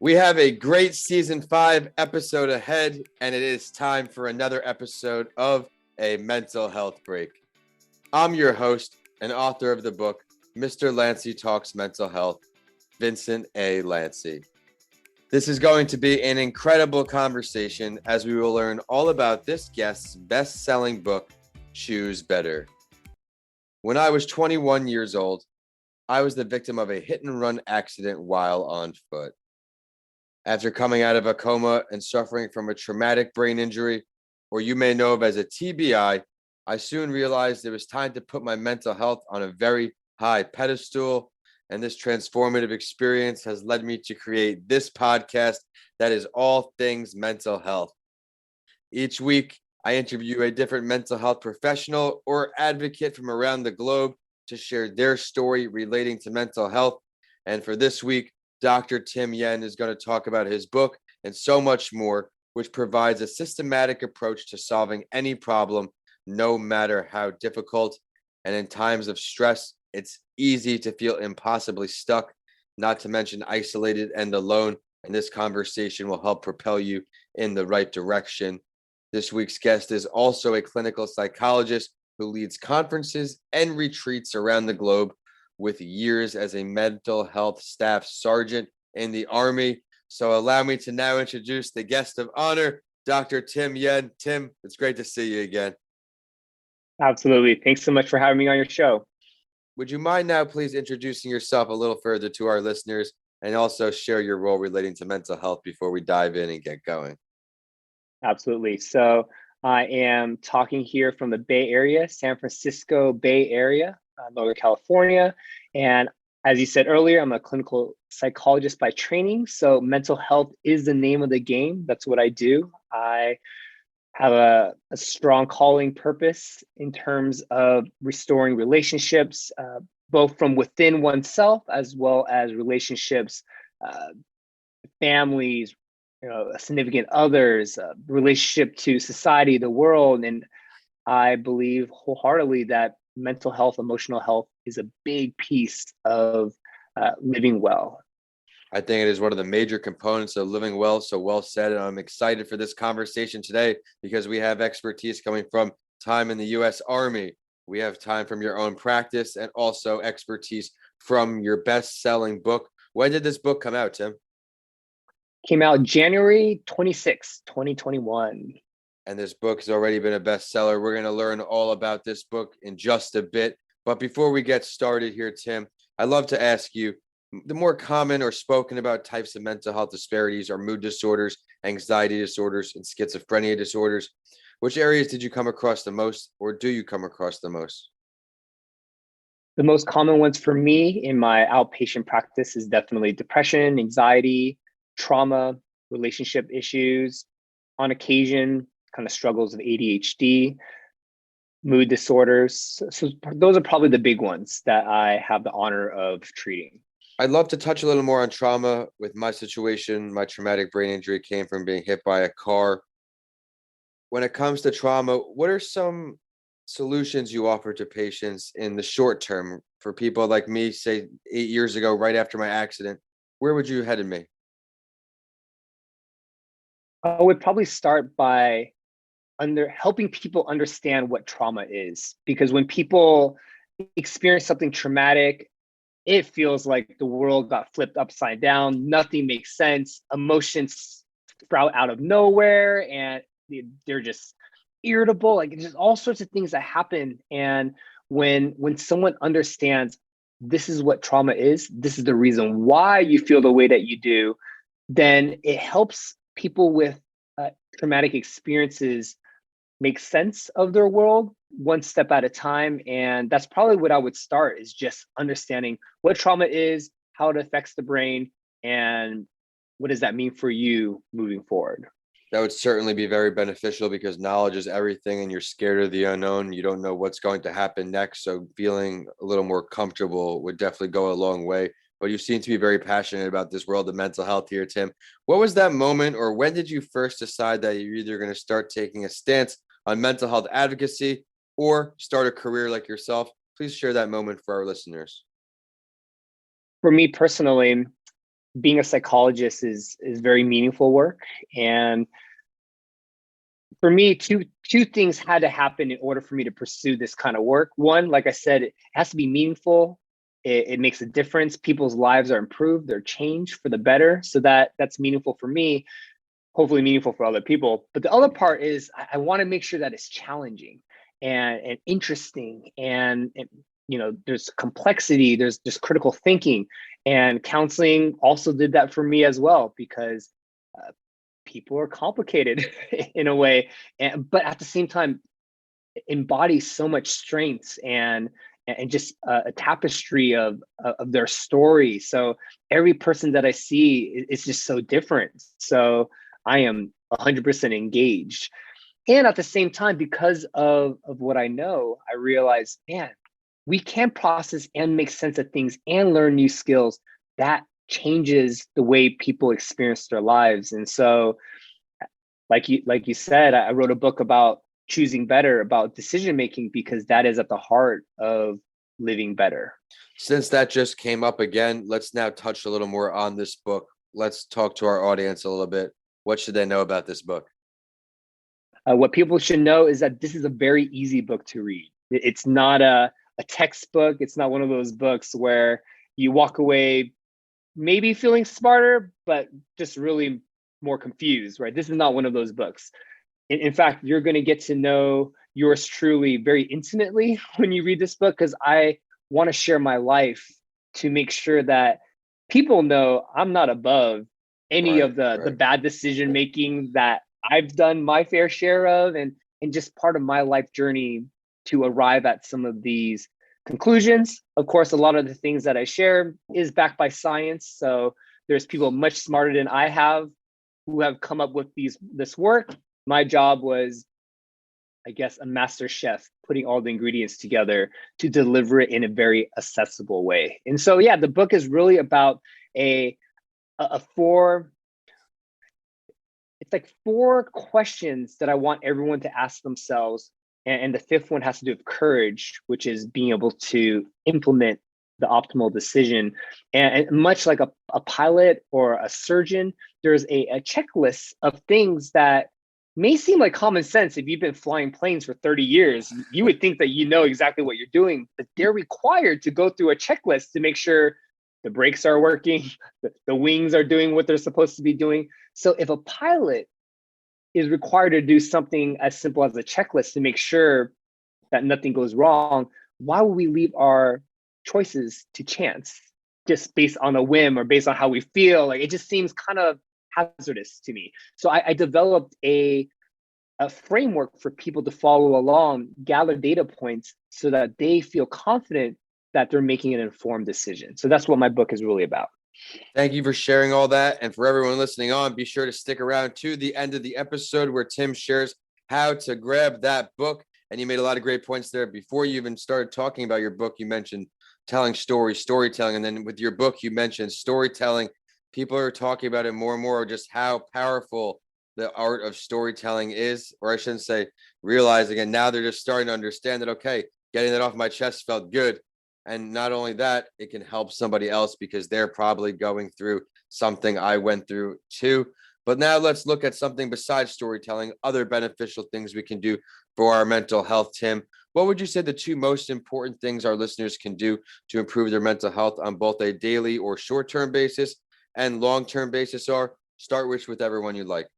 We have a great season 5 episode ahead, and it is time for another episode of A Mental Health Break. I'm your host and author of the book, Mr. Lanci Talks Mental Health, Vincent A. Lanci. This is going to be an incredible conversation as we will learn all about this guest's best-selling book, Choose Better. When I was 21 years old, I was the victim of a hit-and-run accident while on foot. After coming out of a coma and suffering from a traumatic brain injury, or you may know of as a TBI, I soon realized it was time to put my mental health on a very high pedestal, and this transformative experience has led me to create this podcast that is all things mental health. Each week, I interview a different mental health professional or advocate from around the globe to share their story relating to mental health. And for this week, Dr. Tim Yen is going to talk about his book and so much more, which provides a systematic approach to solving any problem, no matter how difficult. And in times of stress, it's easy to feel impossibly stuck, not to mention isolated and alone. And this conversation will help propel you in the right direction. This week's guest is also a clinical psychologist who leads conferences and retreats around the globe, with years as a mental health staff sergeant in the Army. So allow me to now introduce the guest of honor, Dr. Tim Yen. Tim, it's great to see you again. Absolutely. Thanks so much for having me on your show. Would you mind now please introducing yourself a little further to our listeners and also share your role relating to mental health before we dive in and get going? Absolutely. So I am talking here from the Bay Area, San Francisco Bay Area, Northern California. And as you said earlier, I'm a clinical psychologist by training. So mental health is the name of the game. That's what I do. I have a strong calling purpose in terms of restoring relationships, both from within oneself as well as relationships, families, significant others, relationship to society, the world. And I believe wholeheartedly that mental health, emotional health is a big piece of living well. I think it is one of the major components of living well. So well said. And I'm excited for this conversation today because we have expertise coming from time in the U.S. Army. We have time from your own practice and also expertise from your best-selling book. When did this book come out, Tim? Came out January 26, 2021. And this book has already been a bestseller. We're going to learn all about this book in just a bit. But before we get started here, Tim, I'd love to ask you, the more common or spoken about types of mental health disparities are mood disorders, anxiety disorders, and schizophrenia disorders. Which areas did you come across the most, or do you come across the most? The most common ones for me in my outpatient practice is definitely depression, anxiety, trauma, relationship issues, on occasion, kind of struggles of ADHD, mood disorders. So those are probably the big ones that I have the honor of treating. I'd love to touch a little more on trauma. With my situation, my traumatic brain injury came from being hit by a car. When it comes to trauma, what are some solutions you offer to patients in the short term for people like me, say 8 years ago, right after my accident? Where would you head me? I would probably start by helping people understand what trauma is, because when people experience something traumatic, it feels like the world got flipped upside down. Nothing makes sense. Emotions sprout out of nowhere, and they're just irritable. Like, just all sorts of things that happen. And when someone understands this is what trauma is, this is the reason why you feel the way that you do, then it helps people with traumatic experiences make sense of their world one step at a time. And that's probably what I would start, is just understanding what trauma is, how it affects the brain, and what does that mean for you moving forward. That would certainly be very beneficial because knowledge is everything and you're scared of the unknown. You don't know what's going to happen next. So feeling a little more comfortable would definitely go a long way. But you seem to be very passionate about this world of mental health here, Tim. What was that moment, or when did you first decide that you're either going to start taking a stance on mental health advocacy or start a career like yourself? Please share that moment for our listeners. For me personally, being a psychologist is very meaningful work. And for me, two things had to happen in order for me to pursue this kind of work. One, like I said, it has to be meaningful. It makes a difference. People's lives are improved, they're changed for the better. So that's meaningful for me, hopefully meaningful for other people. But the other part is I want to make sure that it's challenging and interesting, and there's complexity, there's critical thinking, and counseling also did that for me as well, because people are complicated in a way, but at the same time embody so much strengths and just a tapestry of their story. So every person that I see is just so different. So I am 100% engaged. And at the same time, because of what I know, I realize, man, we can process and make sense of things and learn new skills. That changes the way people experience their lives. And so, like you said, I wrote a book about choosing better, about decision making, because that is at the heart of living better. Since that just came up again, let's now touch a little more on this book. Let's talk to our audience a little bit. What should they know about this book? What people should know is that this is a very easy book to read. It's not a textbook. It's not one of those books where you walk away maybe feeling smarter, but just really more confused, right? This is not one of those books. In fact, you're going to get to know yours truly very intimately when you read this book, because I want to share my life to make sure that people know I'm not above any of the bad decision making that I've done my fair share of, and just part of my life journey to arrive at some of these conclusions. Of course, a lot of the things that I share is backed by science. So there's people much smarter than I have who have come up with this work. My job was, I guess, a master chef, putting all the ingredients together to deliver it in a very accessible way. And so, yeah, the book is really about it's like 4 questions that I want everyone to ask themselves. And the 5th one has to do with courage, which is being able to implement the optimal decision. And much like a pilot or a surgeon, there's a checklist of things that may seem like common sense. If you've been flying planes for 30 years, you would think that you know exactly what you're doing, but they're required to go through a checklist to make sure the brakes are working, the wings are doing what they're supposed to be doing. So if a pilot is required to do something as simple as a checklist to make sure that nothing goes wrong, why would we leave our choices to chance just based on a whim or based on how we feel? Like, it just seems kind of hazardous to me. So I developed a framework for people to follow along, gather data points so that they feel confident that they're making an informed decision. So that's what my book is really about. Thank you for sharing all that. And for everyone listening on, be sure to stick around to the end of the episode where Tim shares how to grab that book. And you made a lot of great points there. Before you even started talking about your book, you mentioned telling stories, storytelling. And then with your book, you mentioned storytelling. People are talking about it more and more, just how powerful the art of storytelling is, or I shouldn't say realizing it. Now they're just starting to understand that, okay, getting that off my chest felt good. And not only that, it can help somebody else because they're probably going through something I went through too. But now let's look at something besides storytelling, other beneficial things we can do for our mental health. Tim, what would you say the 2 most important things our listeners can do to improve their mental health on both a daily or short-term basis and long-term basis are? Start with everyone you'd like.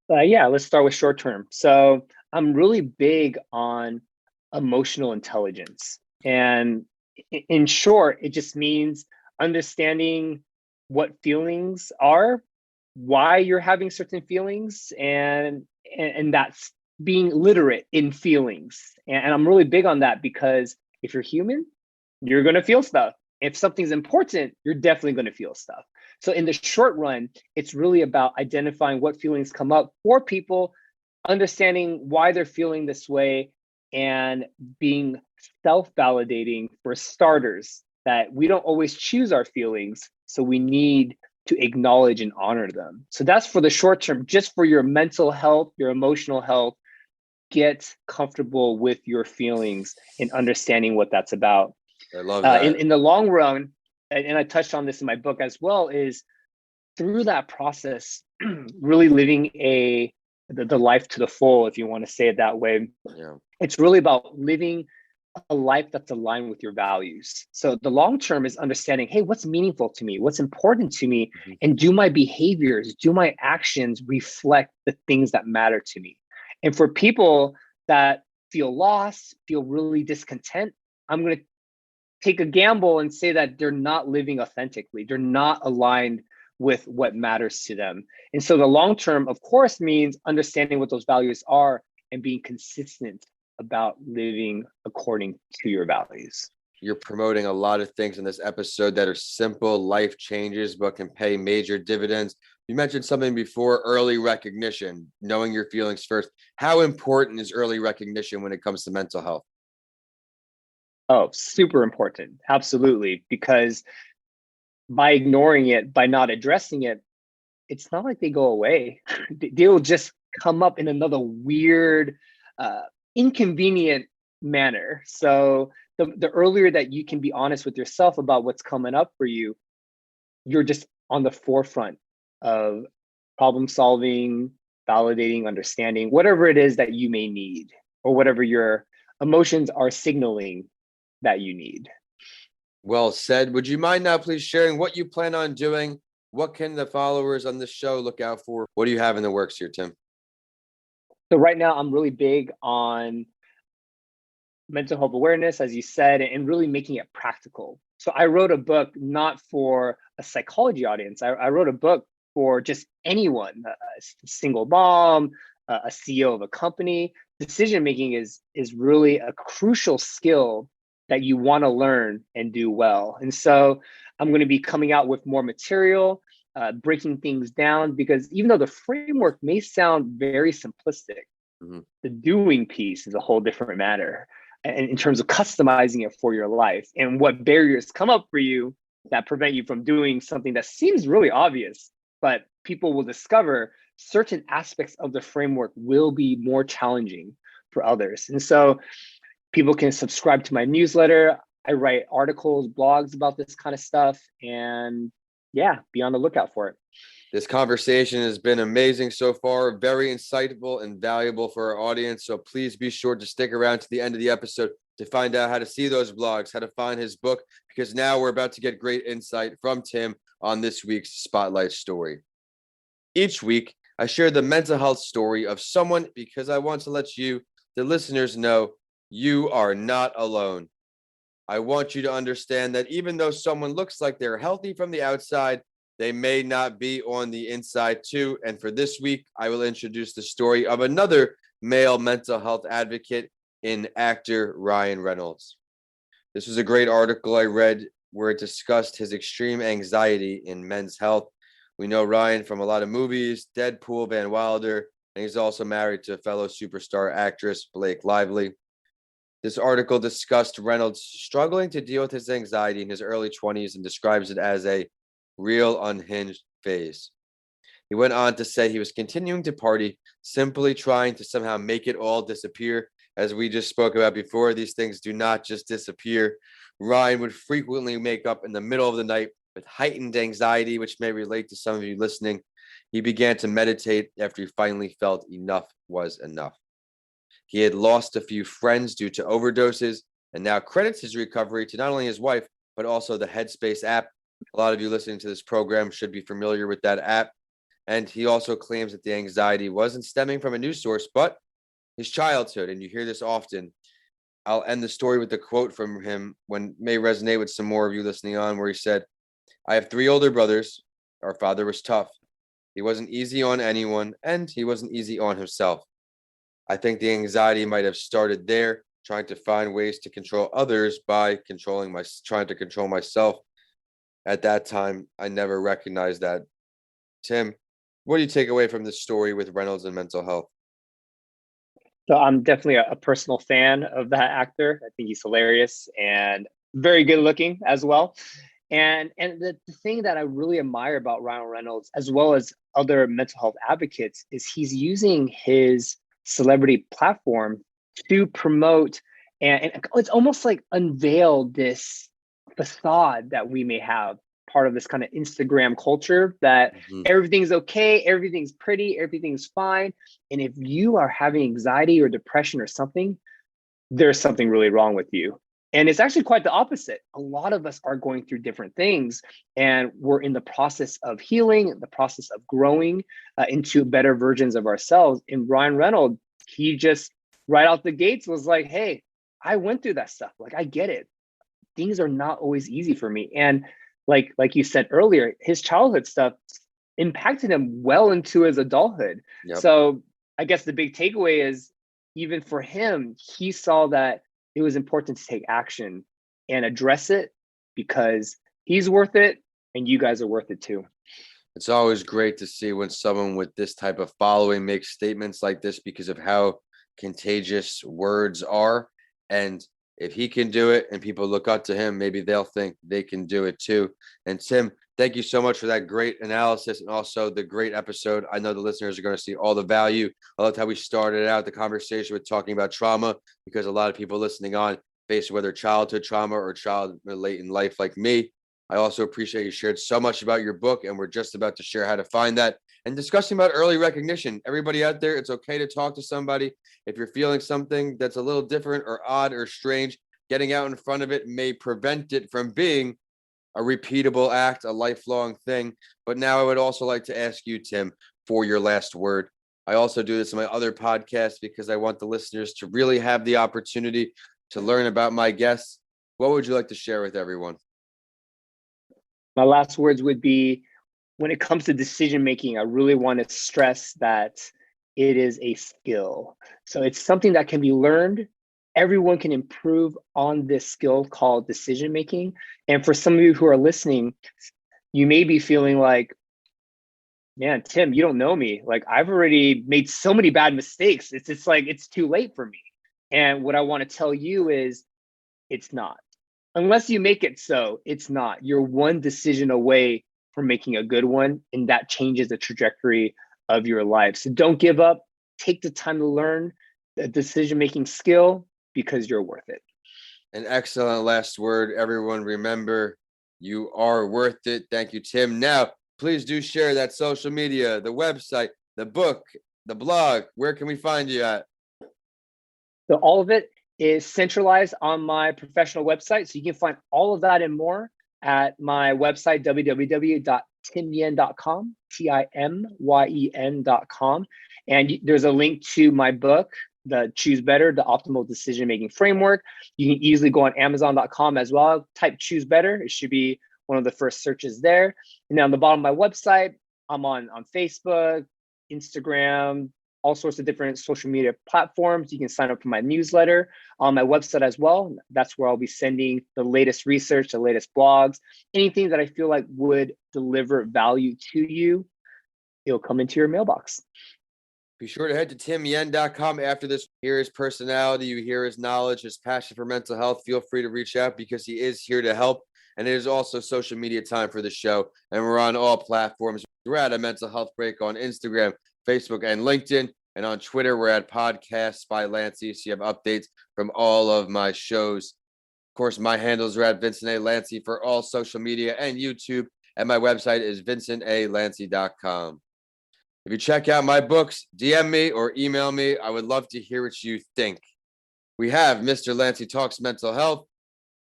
Yeah, let's start with short-term. So I'm really big on emotional intelligence. And in short, it just means understanding what feelings are, why you're having certain feelings, and that's being literate in feelings. And I'm really big on that because if you're human, you're going to feel stuff. If something's important, you're definitely going to feel stuff. So in the short run, it's really about identifying what feelings come up for people, understanding why they're feeling this way, and being self-validating for starters, that we don't always choose our feelings. So we need to acknowledge and honor them. So that's for the short term. Just for your mental health, your emotional health, get comfortable with your feelings and understanding what that's about. I love that. In the long run, and I touched on this in my book as well, is through that process, really living the life to the full, if you want to say it that way. Yeah. It's really about living a life that's aligned with your values. So the long term is understanding, hey, what's meaningful to me? What's important to me? Mm-hmm. And do my behaviors, do my actions reflect the things that matter to me? And for people that feel lost, feel really discontent, I'm going to take a gamble and say that they're not living authentically. They're not aligned with what matters to them. And so the long term, of course, means understanding what those values are and being consistent about living according to your values. You're promoting a lot of things in this episode that are simple life changes, but can pay major dividends. You mentioned something before, early recognition, knowing your feelings first. How important is early recognition when it comes to mental health? Oh, super important. Absolutely. Because by ignoring it, by not addressing it, it's not like they go away. They'll just come up in another weird, inconvenient manner. So the earlier that you can be honest with yourself about what's coming up for you, you're just on the forefront of problem solving, validating, understanding, whatever it is that you may need, or whatever your emotions are signaling that you need. Well said. Would you mind now please sharing what you plan on doing? What can the followers on this show look out for? What do you have in the works here, Tim? So right now I'm really big on mental health awareness, as you said, and really making it practical. So I wrote a book not for a psychology audience. I wrote a book for just anyone, a single mom, a CEO of a company. Decision making is really a crucial skill that you want to learn and do well. And so I'm going to be coming out with more material, breaking things down, because even though the framework may sound very simplistic, the doing piece is a whole different matter. And in terms of customizing it for your life and what barriers come up for you that prevent you from doing something that seems really obvious, but people will discover certain aspects of the framework will be more challenging for others. And so people can subscribe to my newsletter. I write articles, blogs about this kind of stuff, and yeah, be on the lookout for it. This conversation has been amazing so far, very insightful and valuable for our audience. So please be sure to stick around to the end of the episode to find out how to see those blogs, how to find his book, because now we're about to get great insight from Tim on this week's Spotlight Story. Each week, I share the mental health story of someone because I want to let you, the listeners, know you are not alone. I want you to understand that even though someone looks like they're healthy from the outside, they may not be on the inside too. And for this week, I will introduce the story of another male mental health advocate in actor Ryan Reynolds. This was a great article I read where it discussed his extreme anxiety in men's health. We know Ryan from a lot of movies, Deadpool, Van Wilder, and he's also married to fellow superstar actress Blake Lively. This article discussed Reynolds struggling to deal with his anxiety in his early 20s and describes it as a real unhinged phase. He went on to say he was continuing to party, simply trying to somehow make it all disappear. As we just spoke about before, these things do not just disappear. Ryan would frequently wake up in the middle of the night with heightened anxiety, which may relate to some of you listening. He began to meditate after he finally felt enough was enough. He had lost a few friends due to overdoses and now credits his recovery to not only his wife, but also the Headspace app. A lot of you listening to this program should be familiar with that app. And he also claims that the anxiety wasn't stemming from a news source, but his childhood. And you hear this often. I'll end the story with a quote from him when may resonate with some more of you listening on, where he said, "I have 3 older brothers. Our father was tough. He wasn't easy on anyone, and he wasn't easy on himself. I think the anxiety might have started there, trying to find ways to control others by trying to control myself. At that time, I never recognized that." Tim, what do you take away from this story with Reynolds and mental health? So I'm definitely a personal fan of that actor. I think he's hilarious and very good looking as well. And the thing that I really admire about Ryan Reynolds, as well as other mental health advocates, is he's using his celebrity platform to promote and it's almost like unveil this facade that we may have, part of this kind of Instagram culture that everything's okay, everything's pretty, everything's fine. And if you are having anxiety or depression or something, there's something really wrong with you. And it's actually quite the opposite. A lot of us are going through different things, and we're in the process of healing, the process of growing into better versions of ourselves. And Ryan Reynolds, he just right out the gates was like, hey, I went through that stuff. Like, I get it. Things are not always easy for me. And like you said earlier, his childhood stuff impacted him well into his adulthood. Yep. So I guess the big takeaway is, even for him, he saw that it was important to take action and address it, because he's worth it and you guys are worth it too. It's always great to see when someone with this type of following makes statements like this, because of how contagious words are. And if he can do it and people look up to him, maybe they'll think they can do it too. And Tim, thank you so much for that great analysis and also the great episode. I know the listeners are going to see all the value. I loved how we started out the conversation with talking about trauma, because a lot of people listening on face whether childhood trauma or child late in life like me. I also appreciate you shared so much about your book, and we're just about to share how to find that and discussing about early recognition. Everybody out there, it's okay to talk to somebody. If you're feeling something that's a little different or odd or strange, getting out in front of it may prevent it from being a repeatable act, a lifelong thing. But now I would also like to ask you, Tim, for your last word. I also do this in my other podcast because I want the listeners to really have the opportunity to learn about my guests. What would you like to share with everyone? My last words would be, when it comes to decision making, I really want to stress that it is a skill. So it's something that can be learned. Everyone can improve on this skill called decision making. And for some of you who are listening, you may be feeling like, man, Tim, you don't know me. Like, I've already made so many bad mistakes. It's like, it's too late for me. And what I want to tell you is, it's not. Unless you make it so, it's not. You're one decision away from making a good one, and that changes the trajectory of your life. So don't give up. Take the time to learn the decision-making skill, because you're worth it. An excellent last word. Everyone, remember, you are worth it. Thank you, Tim. Now, please do share that social media, the website, the book, the blog. Where can we find you at? So all of it is centralized on my professional website. So you can find all of that and more at my website, www.timyen.com, TIMYEN.com. And there's a link to my book, the Choose Better, the Optimal Decision Making Framework. You can easily go on Amazon.com as well, type Choose Better. It should be one of the first searches there. And then on the bottom of my website, I'm on Facebook, Instagram, all sorts of different social media platforms. You can sign up for my newsletter on my website as well. That's where I'll be sending the latest research, the latest blogs, anything that I feel like would deliver value to you. It'll come into your mailbox. Be sure to head to timyen.com after this. Hear his personality, you hear his knowledge, his passion for mental health. Feel free to reach out, because he is here to help. And it is also social media time for the show. And we're on all platforms. We're at A Mental Health Break on Instagram, Facebook, and LinkedIn. And on Twitter, we're at Podcasts by Lanci. So you have updates from all of my shows. Of course, my handles are at Vincent A. Lanci for all social media and YouTube. And my website is vincentalanci.com. If you check out my books, DM me or email me. I would love to hear what you think. We have Mr. Lanci Talks Mental Health,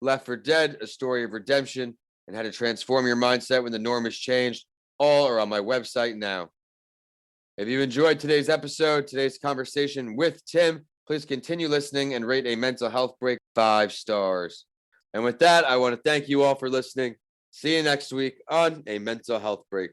Left for Dead, A Story of Redemption, and How to Transform Your Mindset When the Norm is Changed. All are on my website now. If you enjoyed today's episode, today's conversation with Tim, please continue listening and rate A Mental Health Break 5 stars. And with that, I want to thank you all for listening. See you next week on A Mental Health Break.